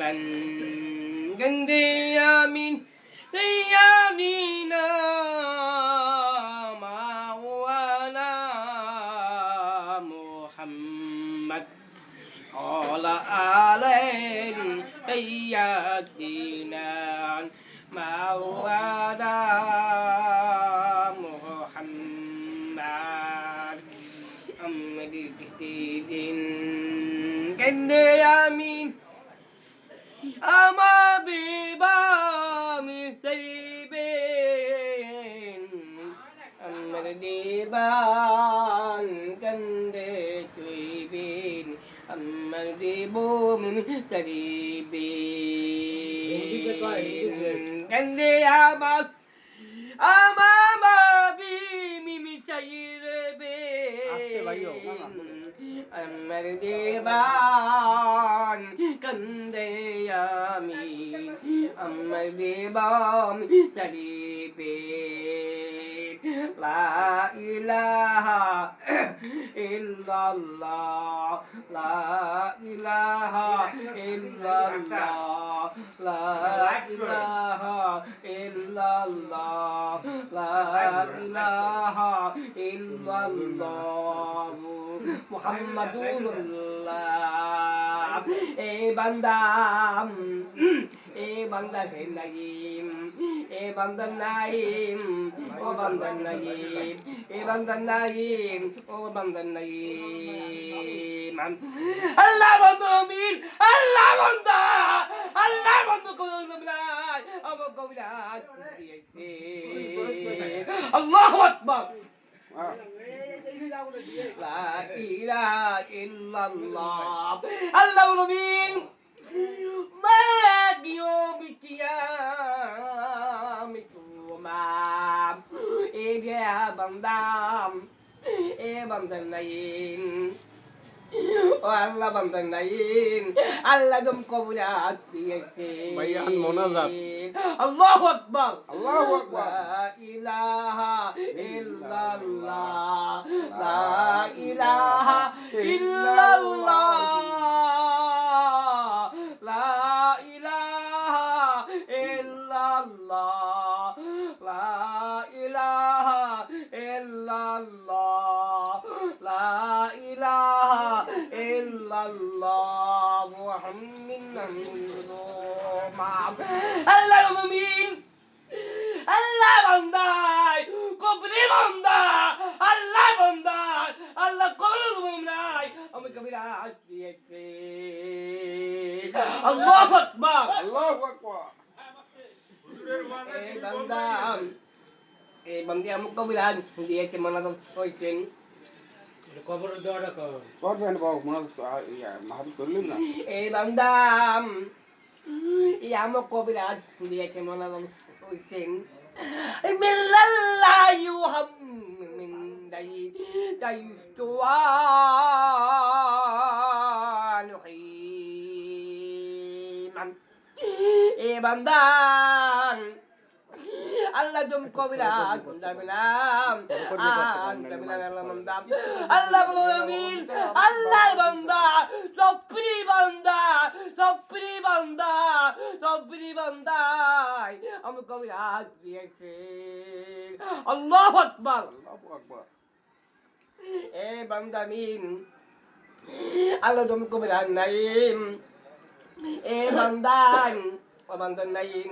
ban gande amin diyamina mawana Muhammad ala alain sayyidina mawana Muhammad amdidin gande amin ama bibami saybin amar diban kande tuibin amar dibumi saribin kande ama bimi saybin amar diban kande amin amar dibam saribin la ilaha illallah la ilaha illallah la ilaha illallah la ilaha illallah Muhammadullah bandam banda he naim banda naim o banda naim banda naim o banda naim Allah banda min Allah banda ko nablay abo ko bilat Allahu akbar La ilaha illallah Allahul Amin Malak yawmil qiyamah Tumam Ega bandam bandam nain Allah bandam nain Allah dum qabulat biyasi bayan munazat Allahu akbar Allahu akbar La ilaha illallah La ilaha illallah La ilaha illallah La ilaha illallah La ilaha illallah Muhammadun Allah mu'min Allah bandai kobri bandai Allah bandai Allah kobri bandai am kabira asbiyase Allahu akbar Allahu akbar bandi amuk kabilan দিয়েছে মনাদম হইছেন কবর দেওয়াটা কর করবেন বাবু মুনাজাত মাহফিল করলেন না এই বান্দাম আমক কবিরাজ দিয়েছে মনাদম হইছেন মিল্লাল্লাহু মিন দাইতুয়ান এ বান্দাম Allah dum kobira kundabilam Allah mandam Allah bulamin Allah banda sopri banda am kobira diyese Allahu akbar banda min Allah dum kobira naim bandan Abandan nain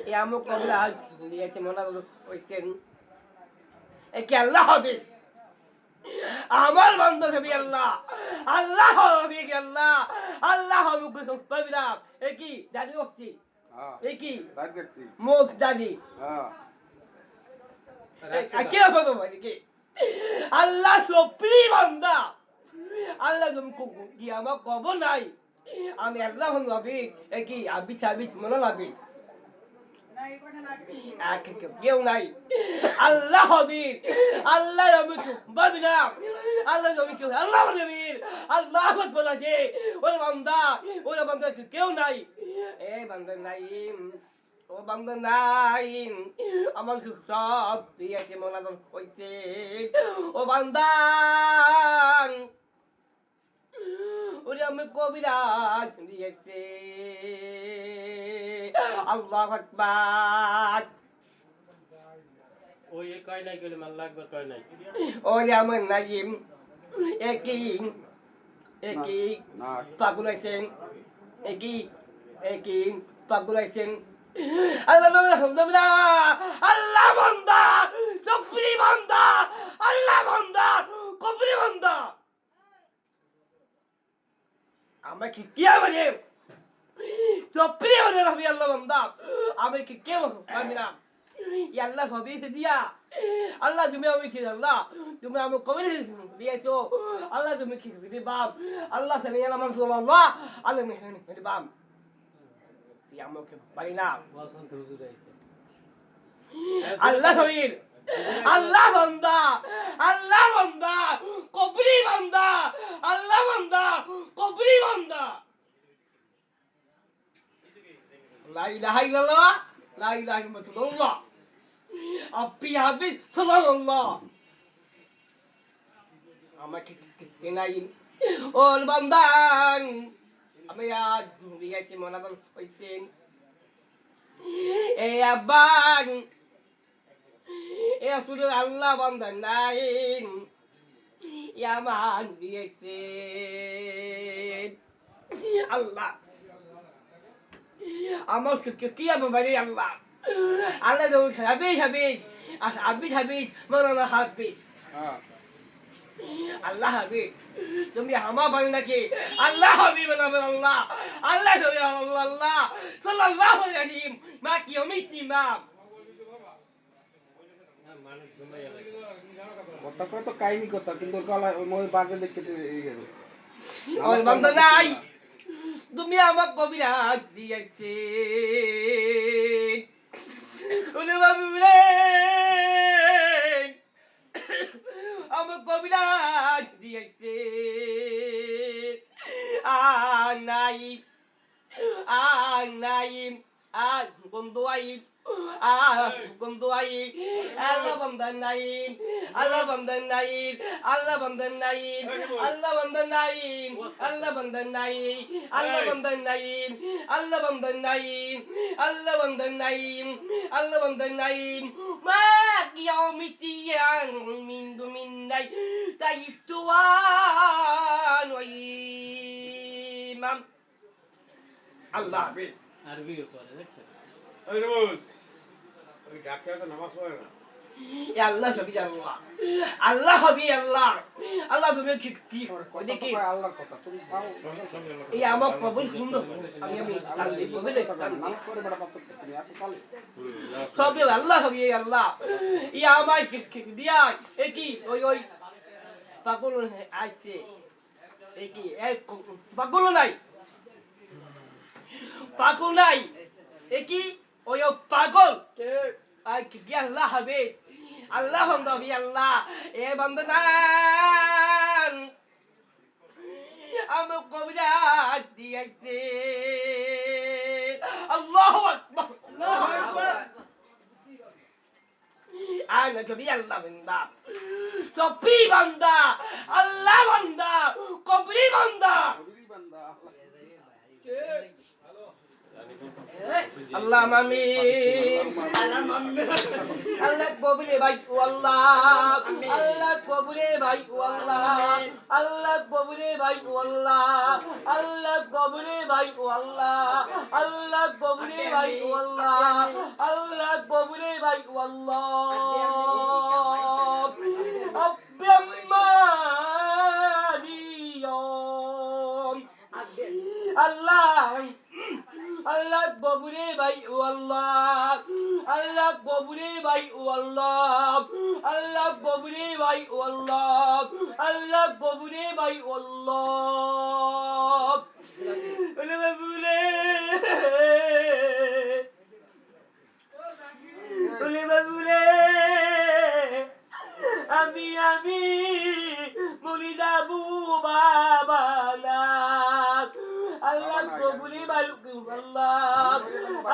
Yamuk koblad দিয়েছে মনাদ হইছেন কি আল্লাহ হবে আমার বান্দা হবে আল্লাহ আল্লাহ হবে কি আল্লাহ আল্লাহ হবে কবিরা কি জানি হচ্ছি কি দেখছি মোস জানি কি হবে কি আল্লাহ সপরি বান্দা আল্লাহ তুমি কি আমার কবর নাই আমি আল্লাহ ভাবি কি আবিস মনে ভাবি কেউ নাই আল্লাহ হবির আল্লাহ আমি ভাবি না আল্লাহ আমি কেউ আল্লাহ নবীর আল্লাহ বলেছে ওরে বান্দা কেউ নাই বান্দা নাই ও বান্দা নাই আমার সব দিয়েছে মনে হয়েছে ও বান্দা ওরে আমি কবিরাজ দিয়েছে আল্লাহু আকবার ওই কয় নাই গেলে মাল্লা একবার কয় নাই ওরে আমার নাজিম একই না পাগল আছেন একই পাগল আছেন আল্লাহ আল্লাহ বান্দা কবরি বান্দা আল্লাহ বান্দা কবরি বান্দা আমরা কি মানে কবরি বান্দা রবি আল্লাহ বান্দা আমি কে আমি না আল্লাহ ভাবি দিয়া আল্লাহ তুমি আমি কি আল্লাহ তুমি আমি কবরি দিয়েছো আল্লাহ তুমি কি বাপ আল্লাহ সানি আলামান সাল্লাল্লাহ আল্লাহ মেহরবানি বাপ আমাকে পারি না বসন্ত হুজুর আইছে আল্লাহ কবির আল্লাহ বান্দা কবরি বান্দা আল্লাহ বান্দা কবরি বান্দা লা ইলাহা ইল্লাল্লাহ লা ইলাহা ইল্লাল্লাহ আপনি হাবিব সাল্লাল্লাহ আমাকে কেনাই ওর বান্দান আমি আজ দিয়েছি মনাদন হইছেন এ আব্বান এ আসলে আল্লাহ বান্দান নাই ইয়ামান দিয়েছেন আল্লাহ আমার কি বাড়ি আল্লাহ আল্লাহ হাবিজ মৌলানা হাফিজ হ্যাঁ আল্লাহ হাবিব তুমি আমার বাড়ি নাকি আল্লাহ হাবিব আল্লাহ আল্লাহ আল্লাহ সাল্লাল্লাহু আলাইহি মা কি অমিতি মা মানুষ জমাইয়া লাগে কথা কয় তো কাহিনী কথা কিন্তু গলা ওই মই বাজে দেখতে এই গেল ওই বন্ধ নাই তুমি আমার কবিরাজ দিয়েছে ওরে বাবু রে আমার কবিরাজ দিয়েছে নাই বন্ধু আই বন্ধু আই আল্লাহ বন্ধন নাই আল্লাহ বন্ধন নাই আল্লাহ বন্ধন নাই আল্লাহ বন্ধন নাই আল্লাহ বন্ধন নাই আল্লাহ বন্ধন নাই আল্লাহ বন্ধন নাই আল্লাহ বন্ধন নাই আল্লাহ বন্ধন নাই মা কিয়ামিতিয়ান মিন দুমিন নাই তাইফতুয়ান ওয়াইমাম আল্লাহ হাফেজ আরবিও করে দেখছেন ওই রোল ওই ডাক্তার তো নামাজ পড়ে না এ আল্লাহ সবই আল্লাহ আল্লাহ হবি আল্লাহ আল্লাহ তুমি কি দেখি আল্লাহর কথা তুমি পাও এই আমার কবর সুন্দর আমি কাল বলে নামাজ পড়ে বড় কথা তুমি আসো কাল সবই আল্লাহ হবি আল্লাহ ই আমায় দিয়া এ কি ওই পাগল আইছে এ কি পাগল নাই এ কি ওই পাগল আই কি আল্লাহ হবে আল্লাহ হবি আল্লাহ এ বন্দনান আমার কবিরাজ দিয়েছে আল্লাহু আকবার আল্লাহু আকবার আনা কবি আল্লাহ বান্দা কবি বান্দা আল্লাহ বান্দা কবরি বান্দা আল্লাহ মামি আল্লাহ কবরে ভাই আল্লাহ আল্লাহ কবরে ভাই আল্লাহ আল্লাহ কবরে ভাই আল্লাহ আল্লাহ কবরে ভাই আল্লাহ আল্লাহ কবরে ভাই আল্লাহ আল্লাহ কবরে ভাই আল্লাহ আব্বামানিয়ম আল্লাহ আল্লাহ কবরে ভাই আল্লাহ আল্লাহ কবরে ভাই আল্লাহ আল্লাহ কবরে ভাই আল্লাহ আল্লাহ কবরে ভাই আল্লাহ বলে বাবুরে আমি মরি যাবো বাবা না আল্লাহ কবুলে ভাই আল্লাহ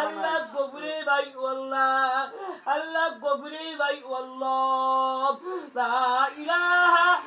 আল্লাহ কবুলে ভাই আল্লাহ আল্লাহ কবুলে ভাই আল্লাহ লা ইলাহা